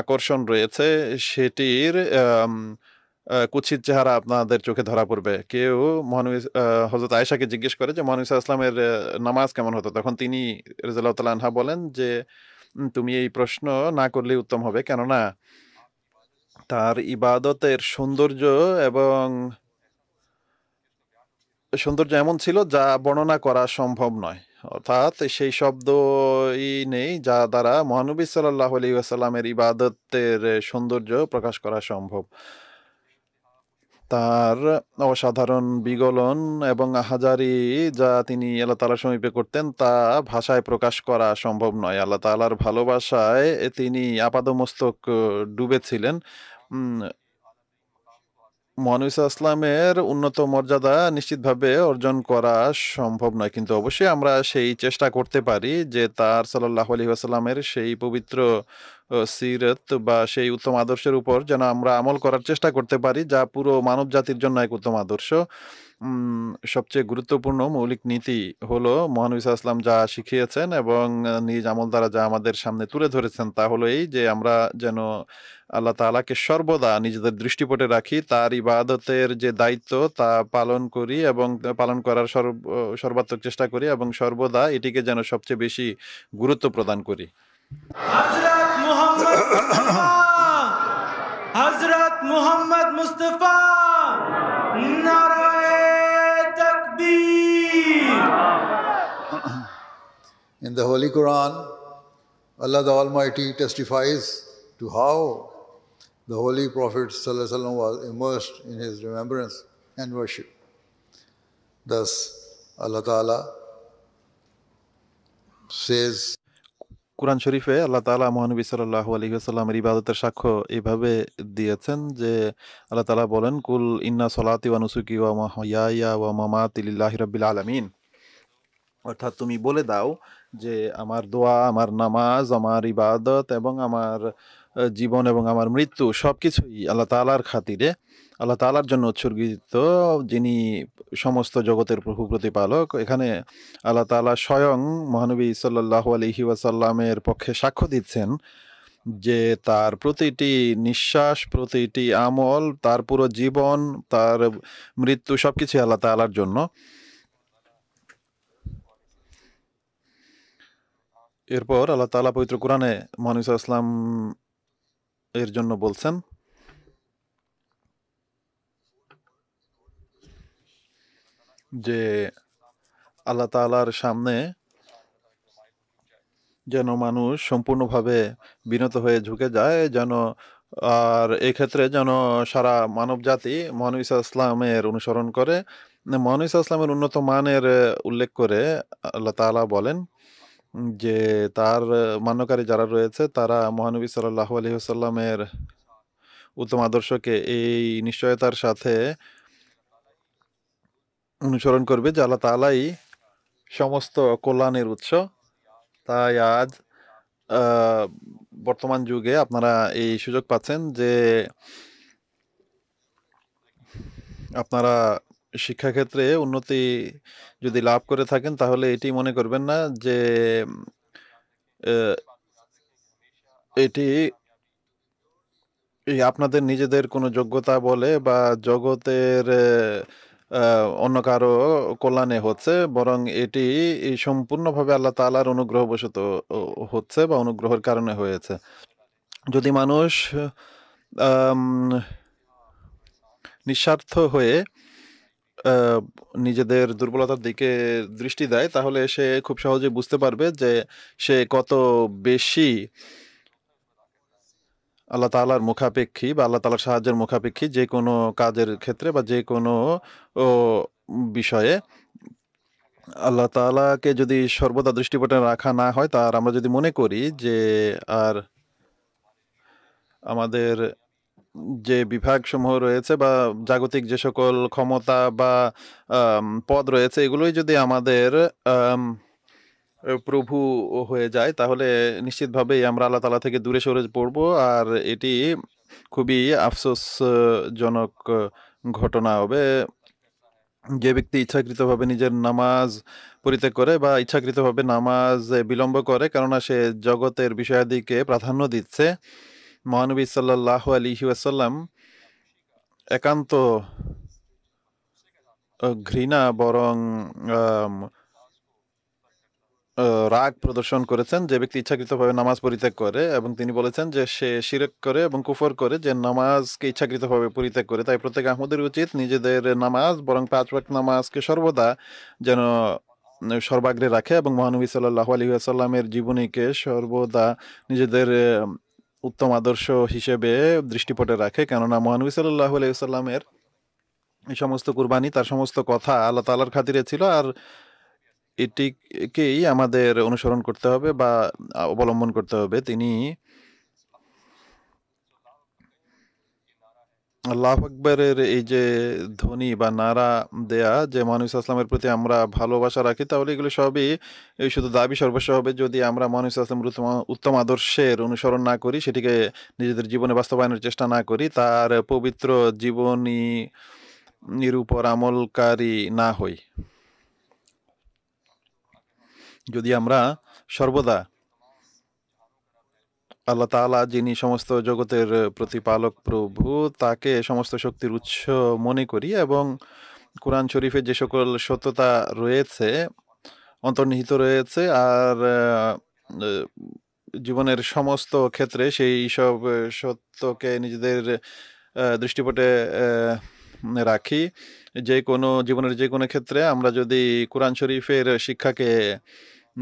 আকর্ষণ রয়েছে সেটির কুৎসিত চেহারা আপনাদের চোখে ধরা পড়বে। কেউ মহানবী হযরত আয়েশাকে জিজ্ঞেস করে যে মহানবী সাল্লাল্লাহু আলাইহি ওয়াসাল্লামের নামাজ কেমন হতো, তখন তিনি রাদিয়াল্লাহু তাআলা আনহা বলেন যে তুমি এই প্রশ্ন না করলেই উত্তম হবে, কেননা তার ইবাদতের সৌন্দর্য এমন ছিল যা বর্ণনা করা সম্ভব নয়। অর্থাৎ সেই শব্দই নেই যা দ্বারা মহানবী সাল্লাল্লাহু আলাইহি ওয়াসাল্লামের ইবাদতের সৌন্দর্য প্রকাশ করা সম্ভব। তার অসাধারণ বিগলন এবং আহাজারি যা তিনি আল্লাহ তাআলার সমীপে করতেন তা ভাষায় প্রকাশ করা সম্ভব নয়। আল্লাহ তাআলার ভালোবাসায় তিনি আপাদমস্তক ডুবেছিলেন। মহানবী সাল্লাল্লাহু আলাইহি ওয়াসাল্লামের উন্নত মর্যাদা নিশ্চিতভাবে অর্জন করা সম্ভব নয়, কিন্তু অবশ্যই আমরা সেই চেষ্টা করতে পারি যে তার সাল্লাল্লাহু আলাইহি ওয়াসাল্লামের সেই পবিত্র সিরত বা সেই উত্তম আদর্শের উপর যেন আমরা আমল করার চেষ্টা করতে পারি, যা পুরো মানব জাতির জন্য এক উত্তম আদর্শ। সবচেয়ে গুরুত্বপূর্ণ মৌলিক নীতি হলো মহানবী সাল্লাল্লাহু আলাইহি ওয়াসাল্লাম যা শিখিয়েছেন এবং নিজ আমল দ্বারা যা আমাদের সামনে তুলে ধরেছেন, তা হলো এই যে আমরা যেন আল্লাহ তাআলাকে সর্বদা নিজেদের দৃষ্টিপটে রাখি, তার ইবাদতের যে দায়িত্ব তা পালন করি এবং পালন করার সর্বাত্মক চেষ্টা করি এবং সর্বদা এটিকে যেন সবচেয়ে বেশি গুরুত্ব প্রদান করি। হযরত মুহাম্মদ মুস্তাফা, হযরত মুহাম্মদ মুস্তাফা, নারায়ে তাকবীর। In the Holy Quran, Allah the Almighty testifies to how the Holy Prophet ﷺ was immersed in his remembrance and worship. Thus, Allah Ta'ala says, কুরআন শরীফে আল্লাহ তাআলা মহানবী সাল্লাল্লাহু আলাইহি ওয়াসাল্লামের ইবাদতের সাক্ষ্য এইভাবে দিয়েছেন যে আল্লাহ তাআলা বলেন, কুল ইন্না সলাতি ওয়া নুসুকি ওয়া মাহইয়ায়া ওয়া মামাতি লিল্লাহি রাব্বিল আলামিন। অর্থাৎ তুমি বলে দাও যে আমার দোয়া, আমার নামাজ, আমার ইবাদত এবং আমার জীবন এবং আমার মৃত্যু সবকিছুই আল্লাহ তাআলার খাতিরে, আল্লাহ তাআলার জন্য উৎসর্গিত, যিনি সমস্ত জগতের প্রভু প্রতিপালক। এখানে আল্লাহ তাআলা স্বয়ং মহানবী সাল্লাল্লাহু আলাইহি ওয়াসাল্লামের পক্ষে সাক্ষ্য দিচ্ছেন যে তার প্রতিটি নিঃশ্বাস, প্রতিটি আমল, তার পুরো জীবন, তার মৃত্যু সবকিছুই আল্লাহ তাআলার জন্য। এরপর আল্লাহ তাআলা পবিত্র কোরআনে মহানবী সাল্লাল্লাহু আলাইহি ওয়াসাল্লাম এর জন্য বলছেন যে আল্লাহ তাআলার সামনে যেন মানুষ সম্পূর্ণভাবে বিনত হয়ে ঝুঁকে যায়, যেন আর এক্ষেত্রে যেন সারা মানব জাতি মহানবী সাল্লাল্লাহু আলাইহি ওয়াসাল্লামের অনুসরণ করে। মহানবী সাল্লাল্লাহু আলাইহি ওয়াসাল্লামের উন্নত মানের উল্লেখ করে আল্লাহ তাআলা বলেন যে তার মান্যকারী যারা রয়েছে তারা মহানবী সাল্লাল্লাহু আলাইহি ওয়াসাল্লামের উত্তম আদর্শকে এই নিশ্চয়তার সাথে অনুসরণ করবে যে আল্লাহ তাআলাই সমস্ত কল্যাণের উৎস। তাই আজ বর্তমান যুগে আপনারা এই সুযোগ পাচ্ছেন যে আপনারা শিক্ষাক্ষেত্রে উন্নতি যদি লাভ করে থাকেন, তাহলে এটি মনে করবেন না যে এটি আপনাদের নিজেদের কোনো যোগ্যতা বলে বা জগতের অন্য কারো কল্যাণে হচ্ছে, বরং এটি সম্পূর্ণভাবে আল্লাহ তাআলার অনুগ্রহবশত হচ্ছে বা অনুগ্রহের কারণে হয়েছে। যদি মানুষ নিঃস্বার্থ হয়ে নিজেদের দুর্বলতার দিকে দৃষ্টি দেয়, তাহলে সে খুব সহজে বুঝতে পারবে যে সে কত বেশি আল্লাহ তাআলার মুখাপেক্ষী বা আল্লাহ তাআলার সাহায্যের মুখাপেক্ষী যে কোনো কাজের ক্ষেত্রে বা যে কোনো বিষয়ে। আল্লাহ তাআলাকে যদি সর্বদা দৃষ্টিপটে রাখা না হয়, তার আমরা যদি মনে করি যে আর আমাদের যে বিভাগসমূহ রয়েছে বা জাগতিক যে সকল ক্ষমতা বা পদ রয়েছে, এগুলোই যদি আমাদের প্রভু হয়ে যায়, তাহলে নিশ্চিতভাবেই আমরা আল্লাহ তাআলা থেকে দূরে সরে পড়ব। আর এটি খুবই আফসোসজনক ঘটনা হবে। যে ব্যক্তি ইচ্ছাকৃতভাবে নিজের নামাজ পরিত্যাগ করে বা ইচ্ছাকৃতভাবে নামাজ বিলম্ব করে, কেননা সে জগতের বিষয়াদিকে প্রাধান্য দিচ্ছে, মহানবী সাল্লাল্লাহু আলাইহি ওয়াসাল্লাম একান্ত ঘৃণা বরং রাগ প্রদর্শন করেছেন যে ব্যক্তি ইচ্ছাকৃতভাবে নামাজ পরিত্যাগ করে, এবং তিনি বলেছেন যে সে শিরক করে এবং কুফর করে যে নামাজকে ইচ্ছাকৃতভাবে পরিত্যাগ করে। তাই প্রত্যেক আহমদের উচিত নিজেদের নামাজ বরং 5 ওয়াক্ত নামাজকে সর্বদা যেন সর্বাগ্রে রাখে এবং মহানবী সাল্লাল্লাহু আলাইহি ওয়াসাল্লামের জীবনীকে সর্বদা নিজেদের উত্তম আদর্শ হিসেবে দৃষ্টিপটে রাখে, কেননা মহানবী সাল্লাল্লাহু আলাইহি ওয়াসাল্লামের এই সমস্ত কুরবানি, তার সমস্ত কথা আল্লাহ তাআলার খাতিরে ছিল। আর এটিকেই আমাদের অনুসরণ করতে হবে বা অবলম্বন করতে হবে। তিনি আল্লাহু আকবরের এই যে ধ্বনি বা নারা দেয়া যে মহানবী সাল্লাল্লাহু আলাইহি ওয়াসাল্লামের প্রতি আমরা ভালোবাসা রাখি, তাহলে এগুলো সবই এই শুধু দাবি সর্বস্ব হবে যদি আমরা মহানবী সাল্লাল্লাহু আলাইহি ওয়াসাল্লামের উত্তম আদর্শের অনুসরণ না করি, সেটিকে নিজেদের জীবনে বাস্তবায়নের চেষ্টা না করি, তার পবিত্র জীবনীর উপর আমলকারী না হই। যদি আমরা সর্বদা আল্লাহ তাআলা, যিনি সমস্ত জগতের প্রতিপালক প্রভু, তাকে সমস্ত শক্তির উৎস মনে করি এবং কোরআন শরীফে যে সকল সত্যতা রয়েছে, অন্তর্নিহিত রয়েছে, আর জীবনের সমস্ত ক্ষেত্রে সেই সব সত্যকে নিজেদের দৃষ্টিপটে রাখি, যে কোনো জীবনের যে কোনো ক্ষেত্রে আমরা যদি কোরআন শরীফের শিক্ষাকে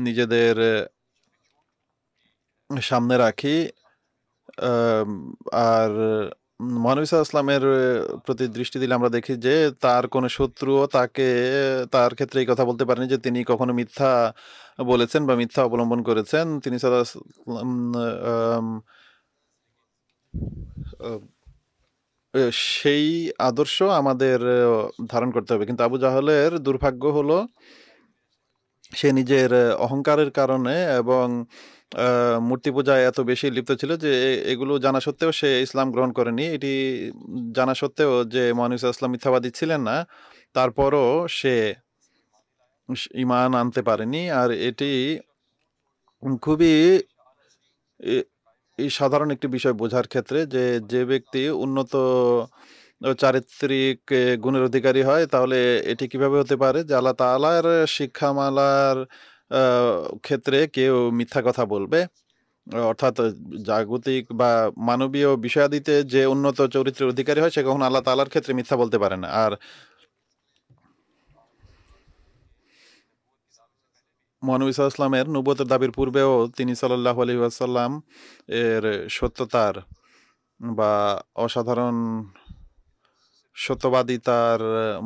নিজেদের সামনে রাখি আর মহানবী সাল্লাল্লাহু আলাইহি ওয়াসাল্লামের প্রতি দৃষ্টি দিলে আমরা দেখি যে তার কোনো শত্রুও তার ক্ষেত্রে এই কথা বলতে পারেনি যে তিনি কখনো মিথ্যা বলেছেন বা মিথ্যা অবলম্বন করেছেন। তিনি সাল্লাল্লাহু আলাইহি ওয়াসাল্লাম সেই আদর্শ আমাদের ধারণ করতে হবে। কিন্তু আবু জাহলের দুর্ভাগ্য হলো সে নিজের অহংকারের কারণে এবং মূর্তি পূজায় এত বেশি লিপ্ত ছিল যে এগুলো জানা সত্ত্বেও সে ইসলাম গ্রহণ করেনি। এটি জানা সত্ত্বেও যে মহানবী সাল্লাল্লাহু আলাইহি ওয়াসাল্লাম মিথ্যাবাদী ছিলেন না, তারপরও সে ঈমান আনতে পারেনি। আর এটি খুবই এই সাধারণ একটি বিষয় বোঝার ক্ষেত্রে যে ব্যক্তি উন্নত চারিত্রিক গুণের অধিকারী হয়, তাহলে এটি কিভাবে হতে পারে যে আল্লাহ তাআলার শিক্ষামালার ক্ষেত্রে কেউ মিথ্যা কথা বলবে? অর্থাৎ জাগতিক বা মানবীয় বিষয়াদিতে যে উন্নত চরিত্রের অধিকারী হয়, সে কখনো আল্লাহ তাআলার ক্ষেত্রে মিথ্যা বলতে পারে না। আর মহানবী সাল্লাল্লাহু আলাইহি ওয়াসাল্লামের নবুয়তের দাবির পূর্বেও তিনি সাল্লাল্লাহু আলাইহি ওয়াসাল্লাম এর সত্যতার বা অসাধারণ সত্যবাদিতার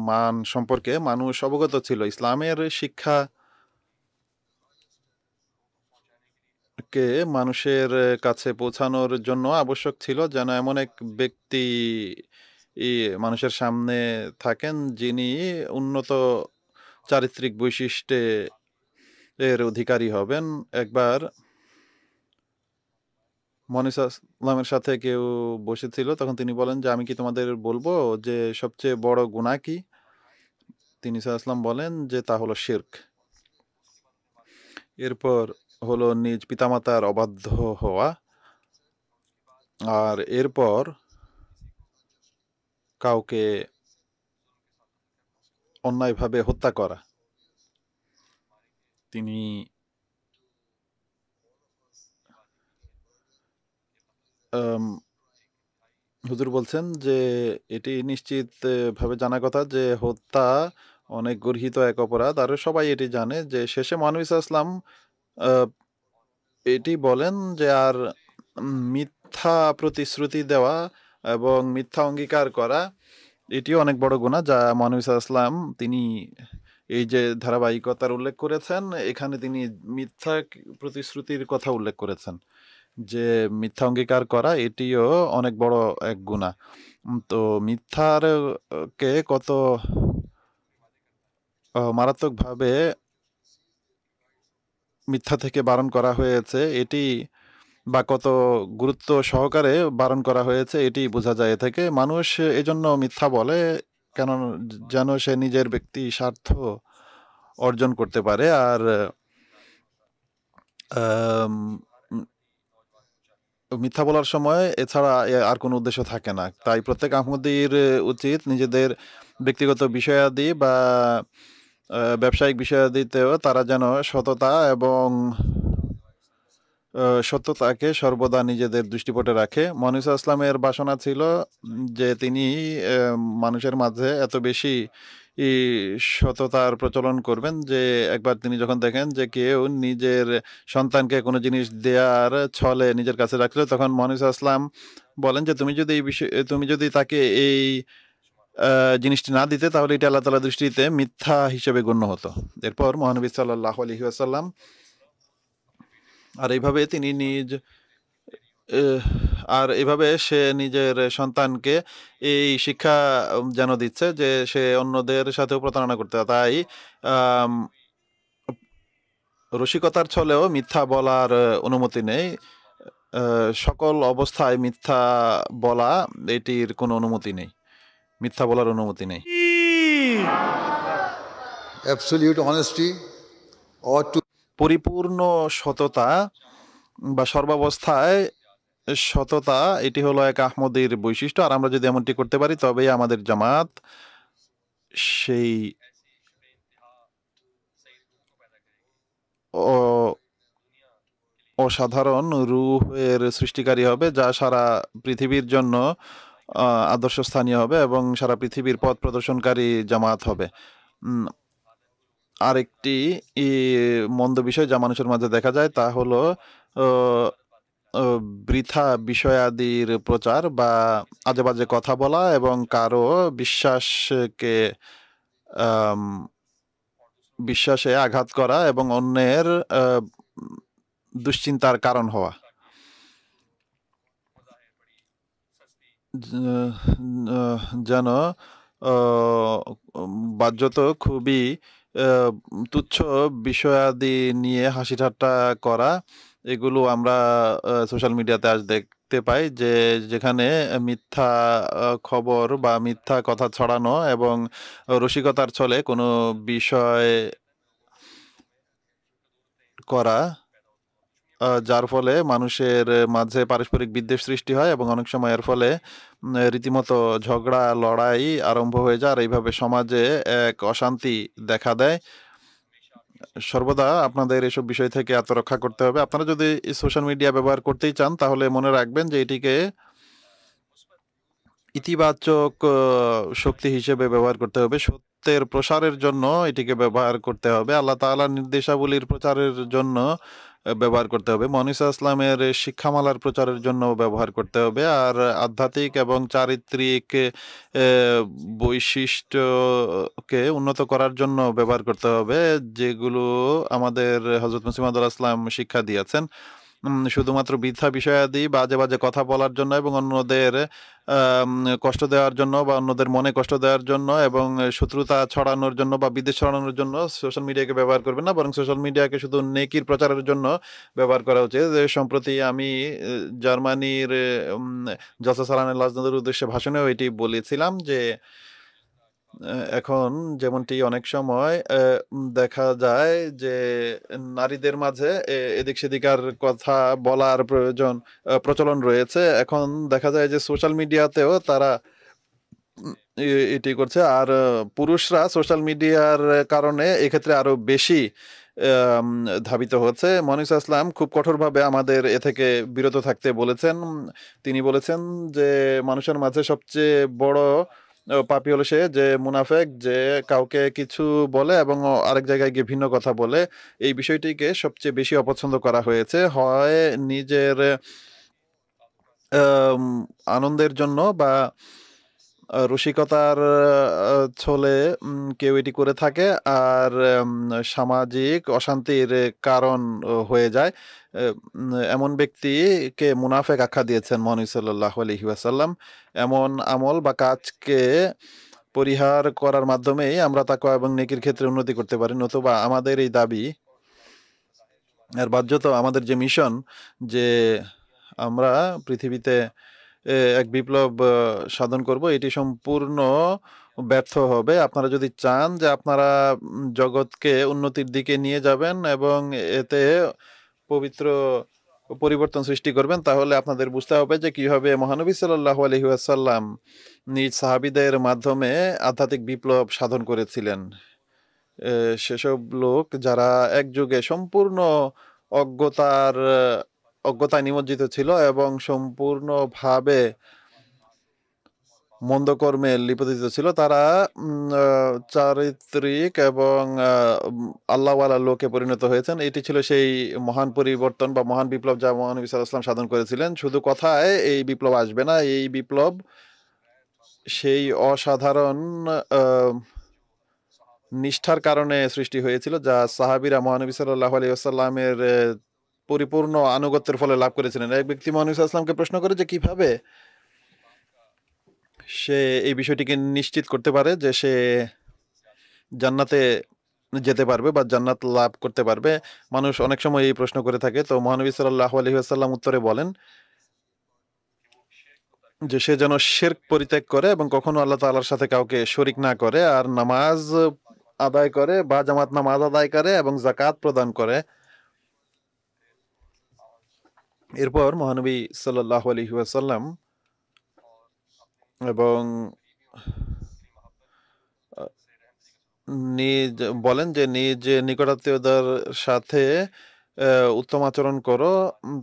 মান সম্পর্কে মানুষ অবগত ছিল। ইসলামের শিক্ষাকে মানুষের কাছে পৌঁছানোর জন্য আবশ্যক ছিল যেন এমন এক ব্যক্তি মানুষের সামনে থাকেন যিনি উন্নত চারিত্রিক বৈশিষ্ট্যে এর অধিকারী হবেন। একবার মহানবী সাল্লাল্লাহু আলাইহি ওয়াসাল্লামের সাথে কেউ বসেছিল, তখন তিনি বলেন যে আমি কি তোমাদের বলবো যে সবচেয়ে বড় গুনাহ কি? তিনি সাল্লাল্লাহু আলাইহি ওয়াসাল্লাম বলেন যে তা হলো শিরক। এরপর হলো নিজ পিতামাতার অবাধ্য হওয়া, আর এরপর কাউকে অন্যায়ভাবে হত্যা করা। তিনি হুজুর বলছেন যে এটি নিশ্চিত ভাবে জানা কথা যে হত্যা অনেক গর্হিত এক অপরাধ, আর সবাই এটি জানে যে শেষে মহানবী সাল্লাল্লাহু আলাইহি ওয়াসাল্লাম এটি বলেন যে আর মিথ্যা প্রতিশ্রুতি দেওয়া এবং মিথ্যা অঙ্গীকার করা এটিও অনেক বড় গুনাহ, যা মহানবী সাল্লাল্লাহু আলাইহি ওয়াসাল্লাম তিনি এই যে ধারাবাহিকতার উল্লেখ করেছেন, এখানে তিনি মিথ্যা প্রতিশ্রুতির কথা উল্লেখ করেছেন যে মিথ্যা অঙ্গীকার করা এটিও অনেক বড় এক গুনাহ। তো মিথ্যার কে কত মারাত্মকভাবে মিথ্যা থেকে বারণ করা হয়েছে এটি, বা কত গুরুত্ব সহকারে বারণ করা হয়েছে এটি বোঝা যায় এ থেকে। মানুষ এজন্য মিথ্যা বলে কেন? যেন সে নিজের ব্যক্তি স্বার্থ অর্জন করতে পারে, আর মিথ্যা বলার সময় এছাড়া আর কোনো উদ্দেশ্য থাকে না। তাই প্রত্যেক আহমদীর উচিত নিজেদের ব্যক্তিগত বিষয়াদি বা ব্যবসায়িক বিষয়াদিতেও তারা যেন সততা এবং সত্যতাকে সর্বদা নিজেদের দৃষ্টিপটে রাখে। মহানবী সাল্লাল্লাহু আলাইহি ওয়াসাল্লামের বাসনা ছিল যে তিনি মানুষের মাঝে এত বেশি সততার প্রচলন করবেন যে একবার তিনি যখন দেখেন যে কেউ নিজের সন্তানকে কোনো জিনিস দেওয়ার ছলে নিজের কাছে রাখছিল, তখন মহানবী সাল্লাল্লাহু আলাইহি ওয়াসাল্লাম বলেন যে তুমি যদি তাকে এই জিনিসটি না দিতে, তাহলে এটা আল্লাহ তাআলার দৃষ্টিতে মিথ্যা হিসেবে গণ্য হতো। এরপর মহানবী সাল্লাল্লাহু আলাইহি ওয়াসাল্লাম আর এইভাবে তিনি নিজ আর এভাবে সে নিজের সন্তানকে এই শিক্ষা যেন দিচ্ছে যে সে অন্যদের সাথেও প্রতারণা করতে হয়। তাই আম, রসিকতার ছলেও মিথ্যা বলার অনুমতি নেই। সকল অবস্থায় মিথ্যা বলা এটির কোনো অনুমতি নেই, মিথ্যা বলার অনুমতি নেই। Absolute honesty ought to পরিপূর্ণ সততা বা সর্বাবস্থায় সততা, এটি হলো এক আহমদীর বৈশিষ্ট্য। আর আমরা যদি এমনটি করতে পারি তবেই আমাদের জামাত সেই অসাধারণ রূহের সৃষ্টিকারী হবে যা সারা পৃথিবীর জন্য আদর্শ স্থানীয় হবে এবং সারা পৃথিবীর পথ প্রদর্শনকারী জামাত হবে। আরেকটি মন্দ বিষয় যা মানুষের মাঝে দেখা যায় তা হলো বৃথা বিষয়াদির প্রচার বা আজে বাজে কথা বলা এবং কারো বিশ্বাসে আঘাত করা এবং অন্যের দুশ্চিন্তার কারণ হওয়া। যেন বাহ্যত খুবই তুচ্ছ বিষয়াদি নিয়ে হাসি ঠাট্টা করা, এগুলো আমরা সোশ্যাল মিডিয়াতে আজ দেখতে পাই, যে যেখানে মিথ্যা খবর বা মিথ্যা কথা ছড়ানো এবং রসিকতার ছলে কোনো বিষয় করা, যার ফলে মানুষের মাঝে পারস্পরিক বিদ্বেষ সৃষ্টি হয় এবং অনেক সময় এর ফলে রীতিমতো ঝগড়া লড়াই আরম্ভ হয়ে যায় আর এইভাবে সমাজে এক অশান্তি দেখা দেয়। সর্বদা আপনাদের এসব বিষয় থেকে আত্মরক্ষা করতে হবে। আপনারা যদি সোশ্যাল মিডিয়া ব্যবহার করতেই চান তাহলে মনে রাখবেন যে এটিকে ইতিবাচক শক্তি হিসেবে ব্যবহার করতে হবে, সত্যের প্রসারের জন্য এটিকে ব্যবহার করতে হবে, আল্লাহ তাআলার নির্দেশাবলীর প্রচারের জন্য ব্যবহার করতে হবে, মনিসা ইসলামের শিক্ষামালার প্রচারের জন্য ব্যবহার করতে হবে, আর আধ্যাত্মিক এবং চারিত্রিক বৈশিষ্ট্যকে উন্নত করার জন্য ব্যবহার করতে হবে, যেগুলো আমাদের হযরত মুসলিম আউদ ইসলাম শিক্ষা দিয়েছেন। শুধুমাত্র বৃথা বিষয়াদি বাজে বাজে কথা বলার জন্য এবং অন্যদের কষ্ট দেওয়ার জন্য বা অন্যদের মনে কষ্ট দেওয়ার জন্য এবং শত্রুতা ছড়ানোর জন্য বা বিদ্বেষ ছড়ানোর জন্য সোশ্যাল মিডিয়াকে ব্যবহার করবেন না, বরং সোশ্যাল মিডিয়াকে শুধু নেকির প্রচারের জন্য ব্যবহার করা উচিত। সম্প্রতি আমি জার্মানির জলসা সালানের লাজনাদের উদ্দেশ্যে ভাষণেও এটি বলেছিলাম যে এখন যেমনটি অনেক সময় দেখা যায় যে নারীদের মাঝে এদিক সেদিকার কথা বলার প্রচলন রয়েছে, এখন দেখা যায় যে সোশ্যাল মিডিয়াতেও তারা এটি করছে। আর পুরুষরা সোশ্যাল মিডিয়ার কারণে এক্ষেত্রে আরো বেশি ধাবিত হচ্ছে। মনিসা ইসলাম খুব কঠোরভাবে আমাদের এ থেকে বিরত থাকতে বলেছেন। তিনি বলেছেন যে মানুষের মাঝে সবচেয়ে বড় পাপী হলো সে যে মুনাফেক, যে কাউকে কিছু বলে এবং আরেক জায়গায় গিয়ে ভিন্ন কথা বলে। এই বিষয়টিকে সবচেয়ে বেশি অপছন্দ করা হয়েছে, হয় নিজের আনন্দের জন্য বা রসিকতার ছলে কেউ এটি করে থাকে আর সামাজিক অশান্তির কারণ হয়ে যায়। এমন ব্যক্তিকে মুনাফেক আখ্যা দিয়েছেন মহানবী সাল্লাল্লাহু আলাইহি ওয়াসাল্লাম। এমন আমল বা কাজকে পরিহার করার মাধ্যমেই আমরা তাকওয়া এবং নেকির ক্ষেত্রে উন্নতি করতে পারি, নতুবা আমাদের এই দাবি আর বাহ্যত আমাদের যে মিশন যে আমরা পৃথিবীতে এক বিপ্লব সাধন করব, এটি সম্পূর্ণ ব্যর্থ হবে। আপনারা যদি চান যে আপনারা জগৎকে উন্নতির দিকে নিয়ে যাবেন এবং এতে পবিত্র পরিবর্তন সৃষ্টি করবেন, তাহলে আপনাদের বুঝতে হবে যে কিভাবে মহানবী সাল্লাল্লাহু আলাইহি ওয়াসাল্লাম নিজ সাহাবীদের মাধ্যমে আধ্যাত্মিক বিপ্লব সাধন করেছিলেন। সেসব লোক যারা এক যুগে সম্পূর্ণ অজ্ঞতায় নিমজ্জিত ছিল এবং সম্পূর্ণভাবে মন্দ কর্মে লিপ্ত ছিল, তারা চারিত্রিক এবং আল্লাহওয়ালা লোকে পরিণত হয়েছেন। এটি ছিল সেই মহান পরিবর্তন বা মহান বিপ্লব যা মহানবী সাল্লাল্লাহু আলাইহি ওয়াসাল্লাম সাধন করেছিলেন। শুধু কথায় এই বিপ্লব আসবে না, এই বিপ্লব সেই অসাধারণ নিষ্ঠার কারণে সৃষ্টি হয়েছিল যা সাহাবীরা মহানবী সাল্লাল্লাহু আলাইহি ওয়াসাল্লামের পরিপূর্ণ আনুগত্যের ফলে লাভ করেছিলেন। এক ব্যক্তি মুহাম্মদ সাল্লাল্লাহু আলাইহি ওয়াসাল্লামকে প্রশ্ন করে যে কিভাবে সে এই বিষয়টিকে নিশ্চিত করতে পারে যে সে জান্নাতে যেতে পারবে বা জান্নাত লাভ করতে পারবে। মানুষ অনেক সময় এই প্রশ্ন করে থাকে। তো মহানবী সাল্লাল্লাহু আলাইহি ওয়াসাল্লাম উত্তরে বলেন যে সে যেন শিরক পরিত্যাগ করে এবং কখনো আল্লাহ তাআলার সাথে কাউকে শরিক না করে, আর নামাজ আদায় করে বা জামাত নামাজ আদায় করে এবং যাকাত প্রদান করে। এরপর মহানবী সাল্লাল্লাহু আলাইহি ওয়াসাল্লাম এবং নিজ বলেন যে নিজ নিকটাত্মীয়দের সাথে উত্তম আচরণ করো,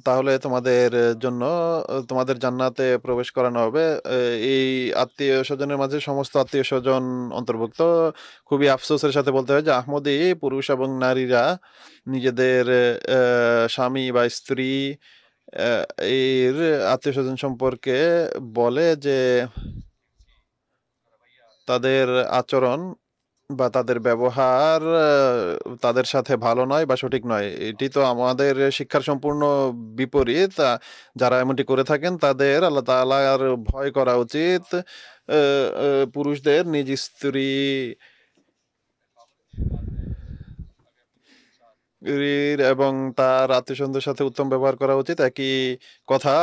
তাহলে তোমাদের জন্য তোমাদের জান্নাতে প্রবেশ করানো হবে। এই আত্মীয় স্বজনের মাঝে সমস্ত আত্মীয় স্বজন অন্তর্ভুক্ত। খুবই আফসোসের সাথে বলতে হয় যে আহমদী পুরুষ এবং নারীরা নিজেদের স্বামী বা স্ত্রী এর আত্মীয় স্বজন সম্পর্কে বলে যে তাদের আচরণ বা তাদের ব্যবহার তাদের সাথে ভালো নয় বা সঠিক নয়। এটি তো আমাদের শিক্ষার সম্পূর্ণ বিপরীত। যারা এমনটি করে থাকেন তাদের আল্লাহ তাআলার ভয় করা উচিত। পুরুষদের নিজ স্ত্রী এবং তার আত্মীয়স্বজনদের সাথে উত্তম ব্যবহার করা উচিত। একই কথা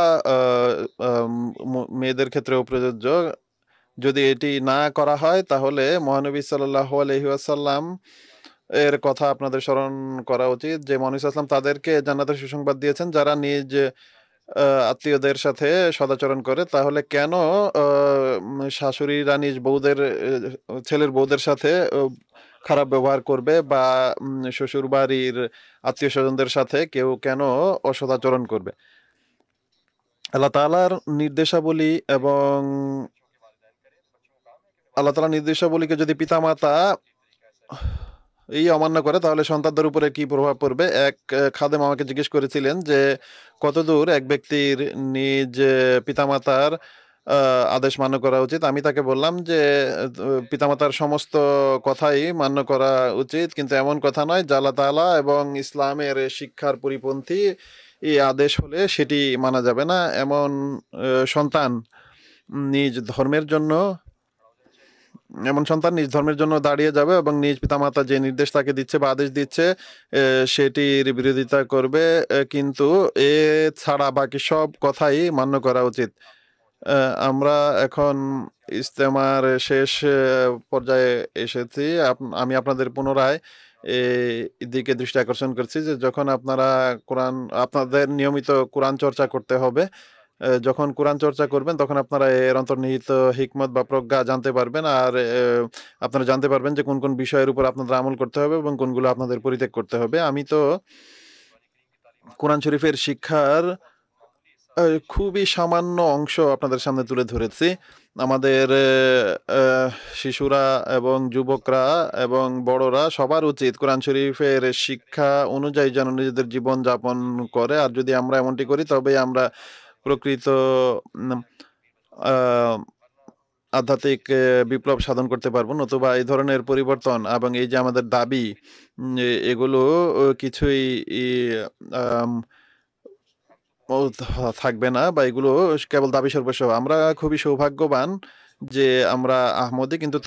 মেয়েদের ক্ষেত্রেও প্রযোজ্য। যদি এটি না করা হয় তাহলে মহানবী সাল্লাল্লাহু আলাইহি ওয়াসাল্লাম এর কথা আপনাদের স্মরণ করা উচিত যে মহানবী সাল্লাল্লাহু আলাইহি ওয়াসাল্লাম তাদেরকে জান্নাতের সুসংবাদ দিয়েছেন যারা নিজ আত্মীয়দের সাথে সদাচরণ করে। তাহলে কেন শাশুড়িরা নিজ বউদের ছেলের বউদের সাথে খারাপ ব্যবহার করবে বা শ্বশুর বাড়ির আত্মীয় স্বজনদের সাথে কেউ কেন অসদাচরণ করবে? আল্লাহ তাআলার নির্দেশাবলী এবং আল্লাহ তাআলার নির্দেশাবলীকে যদি পিতামাতা এই অমান্য করে তাহলে সন্তানদের উপরে কি প্রভাব পড়বে? এক খাদেম আমাকে জিজ্ঞেস করেছিলেন যে কতদূর এক ব্যক্তির নিজ পিতামাতার আদেশ মান্য করা উচিত। আমি তাকে বললাম যে পিতামাতার সমস্ত কথাই মান্য করা উচিত, কিন্তু এমন কথা নয় যে আল্লাহ তাআলা এবং ইসলামের শিক্ষার পরিপন্থী এই আদেশ হলে সেটি মানা যাবে না। এমন সন্তান নিজ ধর্মের জন্য দাঁড়িয়ে যাবে এবং নিজ পিতামাতা যে নির্দেশ তাকে দিচ্ছে বা আদেশ দিচ্ছে সেটির বিরোধিতা করবে, কিন্তু এ ছাড়া বাকি সব কথাই মান্য করা উচিত। আমরা এখন ইজতেমার শেষ পর্যায়ে এসেছি। আমি আপনাদের পুনরায় এই দিকে দৃষ্টি আকর্ষণ করছি যে যখন আপনাদের নিয়মিত কোরআন চর্চা করতে হবে। যখন কোরআন চর্চা করবেন তখন আপনারা এর অন্তর্নিহিত হিকমত বা প্রজ্ঞা জানতে পারবেন, আর আপনারা জানতে পারবেন যে কোন কোন বিষয়ের উপর আপনাদের আমল করতে হবে এবং কোনগুলো আপনাদের পরিত্যাগ করতে হবে। আমি তো কোরআন শরীফের শিক্ষার খুবই সামান্য অংশ আপনাদের সামনে তুলে ধরেছি। আমাদের শিশুরা এবং যুবকরা এবং বড়রা সবার উচিত কোরআন শরীফের শিক্ষা অনুযায়ী যেন নিজেদের জীবন যাপন করে। আর যদি আমরা এমনটি করি তবে আমরা প্রকৃত আধ্যাত্মিক বিপ্লব সাধন করতে পারবো। নতুবা এই ধরনের পরিবর্তন এবং এই যে আমাদের দাবি এগুলো কিছুই থাকবে না, বা এগুলো কেবল দাবি সর্বস্ব। আমরা খুবই সৌভাগ্যবান যে আমরা আহমদী, কিন্তু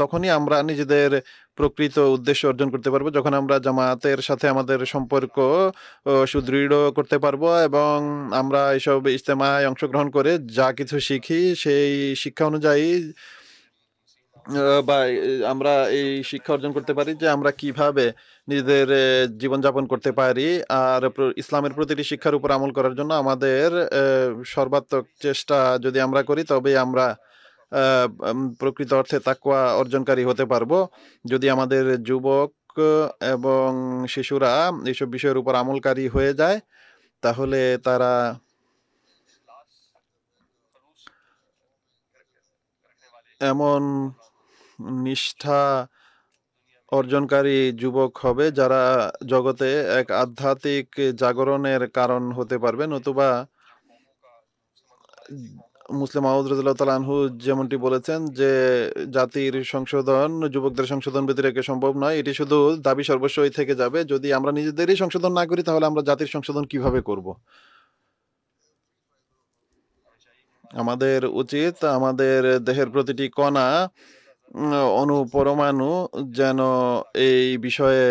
তখনই আমরা নিজেদের প্রকৃত উদ্দেশ্য অর্জন করতে পারবো যখন আমরা জামাতের সাথে আমাদের সম্পর্ক সুদৃঢ় করতে পারবো এবং আমরা এইসব ইজতেমায় অংশগ্রহণ করে যা কিছু শিখি সেই শিক্ষা অনুযায়ী বা আমরা এই শিক্ষা অর্জন করতে পারি যে আমরা কিভাবে নিজেদের জীবনযাপন করতে পারি। আর ইসলামের প্রতিটি শিক্ষার উপর আমল করার জন্য আমাদের সর্বাত্মক চেষ্টা যদি আমরা করি তবে আমরা প্রকৃত অর্থে তাকওয়া অর্জনকারী হতে পারবো। যদি আমাদের যুবক এবং শিশুরা এইসব বিষয়ের উপর আমলকারী হয়ে যায় তাহলে তারা এমন নিষ্ঠা অর্জনকারী যুবক হবে যারা জগতে এক আধ্যাত্মিক জাগরণের কারণ হতে পারবে। নতুবা মুসলিম মাউদ রাদিয়াল্লাহু তাআলা আনহু যেমনটি বলেছেন যে জাতির সংশোধন যুবকদের সংশোধন ব্যতি রেখে সম্ভব নয়। এটি শুধু দাবি সর্বস্বই থেকে যাবে। যদি আমরা নিজেদেরই সংশোধন না করি তাহলে আমরা জাতির সংশোধন কিভাবে করব? আমাদের উচিত আমাদের দেহের প্রতিটি কণা, অণু, পরমাণু যেন এই বিষয়ে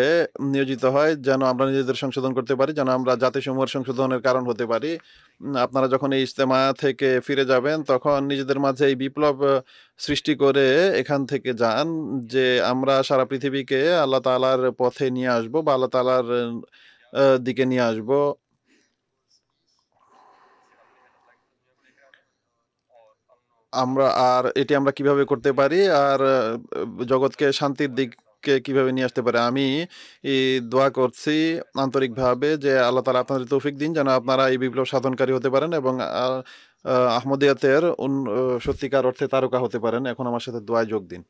নিয়োজিত হয়, যেন আমরা নিজেদের সংশোধন করতে পারি, যেন আমরা জাতিসমূহের সংশোধনের কারণ হতে পারি। আপনারা যখন এই ইজতেমা থেকে ফিরে যাবেন তখন নিজেদের মাঝে এই বিপ্লব সৃষ্টি করে এখান থেকে যান যে আমরা সারা পৃথিবীকে আল্লাহ তাআলার পথে নিয়ে আসবো বা আল্লাহ তাআলার দিকে নিয়ে আসবো। এটি আমরা কিভাবে করতে পারি? জগৎকে শান্তির দিকে কিভাবে নিয়ে আসতে পারি? আমি দোয়া করছি আন্তরিকভাবে যে আল্লাহ তাআলা আপনাদের তৌফিক দিন যেন আপনারা এই বিপ্লব সাধনকারী হতে পারেন এবং আহমদিয়াতের সত্যিকার অর্থে তারকা হতে পারেন। এখন আমার সাথে দোয়ায় যোগ দিন।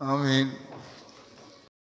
Ameen.